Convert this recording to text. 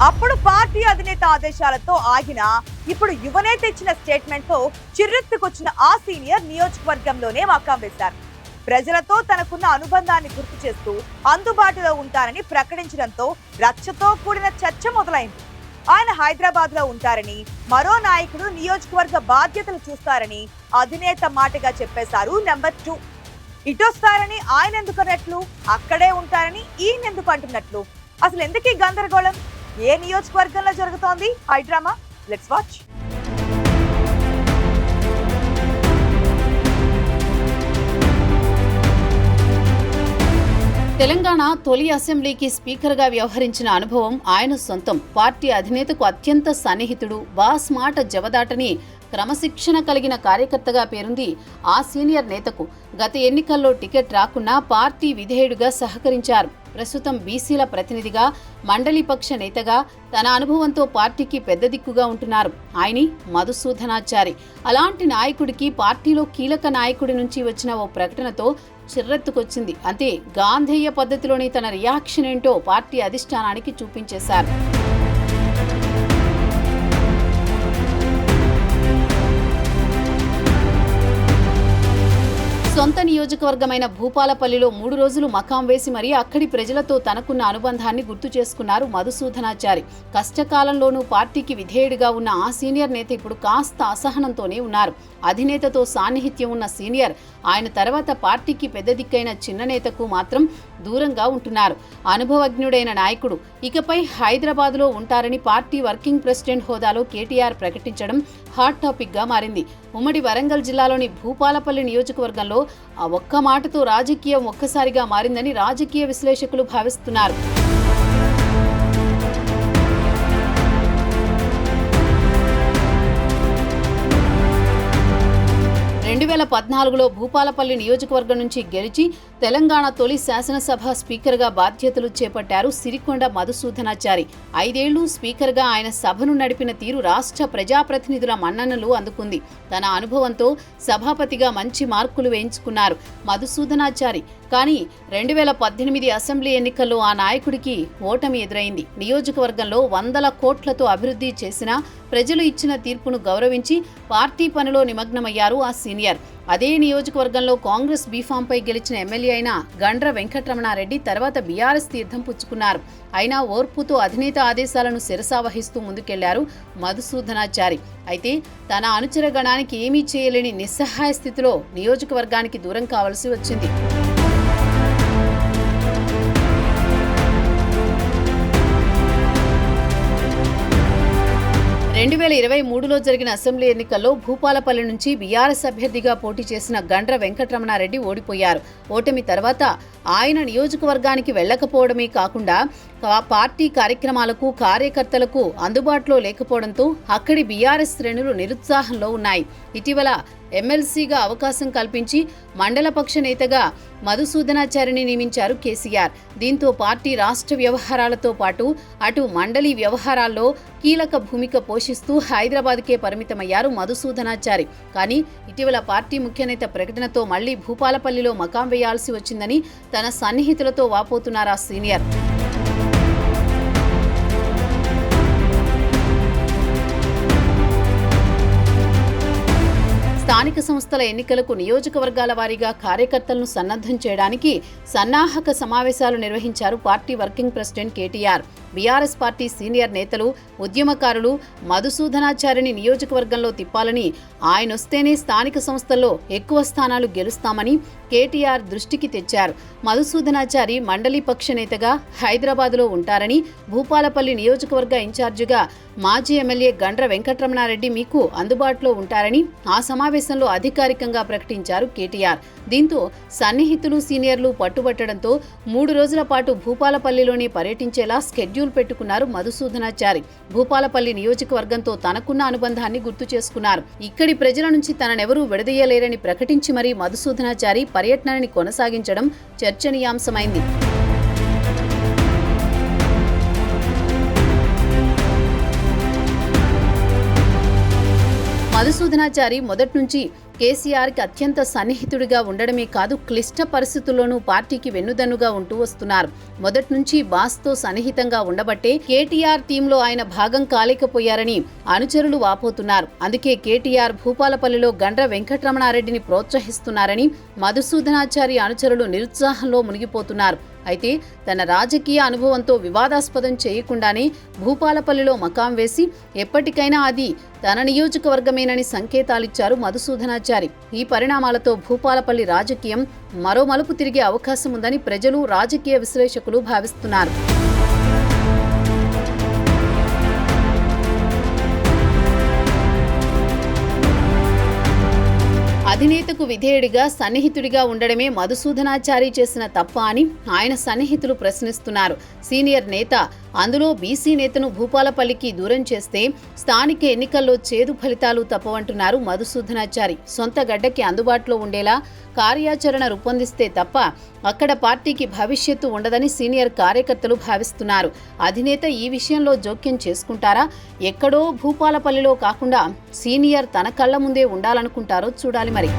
అప్పుడు పార్టీ అధినేత ఆదేశాలతో ఆగిన ఇప్పుడు యువనేత ఇచ్చిన స్టేట్మెంట్ తో చిర్రెత్తుకొచ్చిన ఆ సీనియర్ నియోజకవర్గంలోనే మకాం వేశారు. ప్రజలతో తనకున్న అనుబంధాన్ని గుర్తు చేస్తూ అందుబాటులో ఉంటారని ప్రకటించడంతో రచ్చతో కూడిన చర్చ మొదలైంది. ఆయన హైదరాబాద్ లో ఉంటారని, మరో నాయకుడు నియోజకవర్గ బాధ్యతలు చూస్తారని అధినేత మాటగా చెప్పేశారు. నెంబర్ 2 ఇటొస్తారని ఆయన ఎందుకు అన్నట్లు, అక్కడే ఉంటారని ఈయన ఎందుకు అంటున్నట్లు, అసలు ఎందుకు ఈ గందరగోళం? ఏ నియోజకవర్గంలో జరుగుతోంది హైడ్రామా? Let's watch. తెలంగాణ తొలి అసెంబ్లీకి స్పీకర్గా వ్యవహరించిన అనుభవం ఆయన సొంతం. పార్టీ అధినేతకు అత్యంత సన్నిహితుడు, బాస్ మాట జవదాటని క్రమశిక్షణ కలిగిన కార్యకర్తగా పేరుంది ఆ సీనియర్ నేతకు. గత ఎన్నికల్లో టికెట్ రాకున్నా పార్టీ విధేయుడిగా సహకరించారు. ప్రస్తుతం బీసీల ప్రతినిధిగా, మండలి పక్ష నేతగా తన అనుభవంతో పార్టీకి పెద్ద దిక్కుగా ఉంటున్నారు ఆయని మధుసూదనాచారి. అలాంటి నాయకుడికి పార్టీలో కీలక నాయకుడి నుంచి వచ్చిన ఓ ప్రకటనతో చిర్రెత్తుకొచ్చింది. అంతే, గాంధేయ పద్ధతిలోని తన రియాక్షన్ ఏంటో పార్టీ అధిష్టానానికి చూపించేశారు. సొంత నియోజకవర్గమైన భూపాలపల్లిలో 3 రోజులు మకాం వేసి మరీ అక్కడి ప్రజలతో తనకున్న అనుబంధాన్ని గుర్తు చేసుకున్నారు మధుసూదనాచారి. కష్టకాలంలోనూ పార్టీకి విధేయుడిగా ఉన్న ఆ సీనియర్ నేత ఇప్పుడు కాస్త అసహనంతోనే ఉన్నారు. అధినేతతో సాన్నిహిత్యం ఉన్న సీనియర్ ఆయన తర్వాత పార్టీకి పెద్ద దిక్కైన చిన్న నేతకు మాత్రం దూరంగా ఉంటున్నారు. అనుభవజ్ఞుడైన నాయకుడు ఇకపై హైదరాబాద్లో ఉంటారని పార్టీ వర్కింగ్ ప్రెసిడెంట్ హోదాలో కేటీఆర్ ప్రకటించడం హాట్ టాపిక్ గా మారింది. ఉమ్మడి వరంగల్ జిల్లాలోని భూపాలపల్లి నియోజకవర్గంలో ఆ ఒక్క మాటతో రాజకీయం ఒక్కసారిగా మారిందని రాజకీయ విశ్లేషకులు భావిస్తున్నారు. 2014లో భూపాలపల్లి నియోజకవర్గం నుంచి గెలిచి తెలంగాణ తొలి శాసనసభ స్పీకర్గా బాధ్యతలు చేపట్టారు సిరికొండ మధుసూదనాచారి. 5 ఏళ్లు స్పీకర్గా ఆయన సభను నడిపిన తీరు రాష్ట్ర ప్రజాప్రతినిధుల మన్ననలు అందుకుంది. తన అనుభవంతో సభాపతిగా మంచి మార్కులు వేయించుకున్నారు మధుసూదనాచారి. కానీ 2018 అసెంబ్లీ ఎన్నికల్లో ఆ నాయకుడికి ఓటమి ఎదురైంది. నియోజకవర్గంలో 100 కోట్లతో అభివృద్ధి చేసినా ప్రజలు ఇచ్చిన తీర్పును గౌరవించి పార్టీ పనిలో నిమగ్నమయ్యారు ఆ సీనియర్. అదే నియోజకవర్గంలో కాంగ్రెస్ బీఫాంపై గెలిచిన ఎమ్మెల్యే అయిన గండ్ర వెంకటరమణారెడ్డి తర్వాత బీఆర్ఎస్ తీర్థం పుచ్చుకున్నారు. అయినా ఓర్పుతో అధినేత ఆదేశాలను శిరసావహిస్తూ ముందుకెళ్లారు మధుసూదనాచారి. అయితే తన అనుచర గణానికి ఏమీ చేయలేని నిస్సహాయ స్థితిలో నియోజకవర్గానికి దూరం కావాల్సి వచ్చింది. 2023లో జరిగిన అసెంబ్లీ ఎన్నికల్లో భూపాలపల్లి నుంచి బీఆర్ఎస్ అభ్యర్థిగా పోటీ చేసిన గండ్ర వెంకటరమణారెడ్డి ఓడిపోయారు. ఓటమి తర్వాత ఆయన నియోజకవర్గానికి వెళ్లకపోవడమే కాకుండా పార్టీ కార్యక్రమాలకు, కార్యకర్తలకు అందుబాటులో లేకపోవడంతో అక్కడి బీఆర్ఎస్ శ్రేణులు నిరుత్సాహంలో ఉన్నాయి. ఇటీవల ఎమ్మెల్సీగా అవకాశం కల్పించి మండలపక్ష నేతగా మధుసూదనాచారిని నియమించారు కేసీఆర్. దీంతో పార్టీ రాష్ట్ర వ్యవహారాలతో పాటు అటు మండలి వ్యవహారాల్లో కీలక భూమిక పోషిస్తూ హైదరాబాద్కే పరిమితమయ్యారు మధుసూదనాచారి. కానీ ఇటీవల పార్టీ ముఖ్యనేత ప్రకటనతో మళ్లీ భూపాలపల్లిలో మకాం వేయాల్సి వచ్చిందని తన సన్నిహితులతో వాపోతున్నారు ఆ సీనియర్. స్థానిక సంస్థల ఎన్నికలకు నియోజకవర్గాల వారీగా కార్యకర్తలను సన్నద్ధం చేయడానికి సన్నాహక సమావేశాలు నిర్వహించారు party working president KTR. BRS party senior నేతలు, ఉద్యమకారులు మధుసూదనాచారిని నియోజకవర్గంలో తిప్పాలని, ఆయనొస్తేనే స్థానిక సంస్థల్లో ఎక్కువ స్థానాలు గెలుస్తామని కేటీఆర్ దృష్టికి తెచ్చారు. మధుసూదనాచారి మండలి పక్ష నేతగా హైదరాబాద్లో ఉంటారని, భూపాలపల్లి నియోజకవర్గ ఇన్ఛార్జిగా మాజీ ఎమ్మెల్యే గండ్ర వెంకటరమణారెడ్డి మీకు అందుబాటులో ఉంటారని ఆ సమావేశంలో అధికారికంగా ప్రకటించారు కేటీఆర్. దీంతో సన్నిహితులు, సీనియర్లు పట్టుబట్టడంతో 3 రోజుల పాటు భూపాలపల్లిలోనే పర్యటించేలా షెడ్యూల్ పెట్టుకున్నారు మధుసూదనాచారి. భూపాలపల్లి నియోజకవర్గంతో తనకున్న అనుబంధాన్ని గుర్తు చేసుకున్నారు. ఇక్కడి ప్రజల నుంచి తననెవరూ విడదీయలేరని ప్రకటించి మరీ మధుసూదనాచారి పర్యటనని కొనసాగించడం చర్చనీయాంశమైంది. మధుసూదనాచారి మొదటి నుంచి కేసీఆర్కి అత్యంత సన్నిహితుడిగా ఉండడమే కాదు, క్లిష్ట పరిస్థితుల్లోనూ పార్టీకి వెన్నుదన్నుగా ఉంటూ వస్తున్నారు. మొదటి నుంచి బాస్తో సన్నిహితంగా ఉండబట్టే కేటీఆర్ టీంలో ఆయన భాగం కాలేకపోయారని అనుచరులు వాపోతున్నారు. అందుకే కేటీఆర్ భూపాలపల్లిలో గండ్ర వెంకటరమణారెడ్డిని ప్రోత్సహిస్తున్నారని మధుసూదనాచారి అనుచరులు నిరుత్సాహంలో మునిగిపోతున్నారు. అయితే తన రాజకీయ అనుభవంతో వివాదాస్పదం చేయకుండానే భూపాలపల్లిలో మకాం వేసి ఎప్పటికైనా అది తన నియోజకవర్గమేనని సంకేతాలిచ్చారు మధుసూదనాచారి. ఈ పరిణామాలతో భూపాలపల్లి రాజకీయం మరో మలుపు తిరిగే అవకాశం ఉందని ప్రజలు, రాజకీయ విశ్లేషకులు భావిస్తున్నారు. అధినేతకు విధేయుడిగా, సన్నిహితుడిగా ఉండడమే మధుసూదనాచారి చేసిన తప్ప అని ఆయన సన్నిహితులు ప్రశ్నిస్తున్నారు. సీనియర్ నేత, అందులో బీసీ నేతను భూపాలపల్లికి దూరం చేస్తే స్థానిక ఎన్నికల్లో చేదు ఫలితాలు తప్పవంటున్నారు మధుసూదనాచారి. సొంత గడ్డకి అందుబాటులో ఉండేలా కార్యాచరణ రూపొందిస్తే తప్ప అక్కడ పార్టీకి భవిష్యత్తు ఉండదని సీనియర్ కార్యకర్తలు భావిస్తున్నారు. అధినేత ఈ విషయంలో జోక్యం చేసుకుంటారా? ఎక్కడో భూపాలపల్లిలో కాకుండా సీనియర్ తన కళ్ల ముందే ఉండాలనుకుంటారో చూడాలి మరి.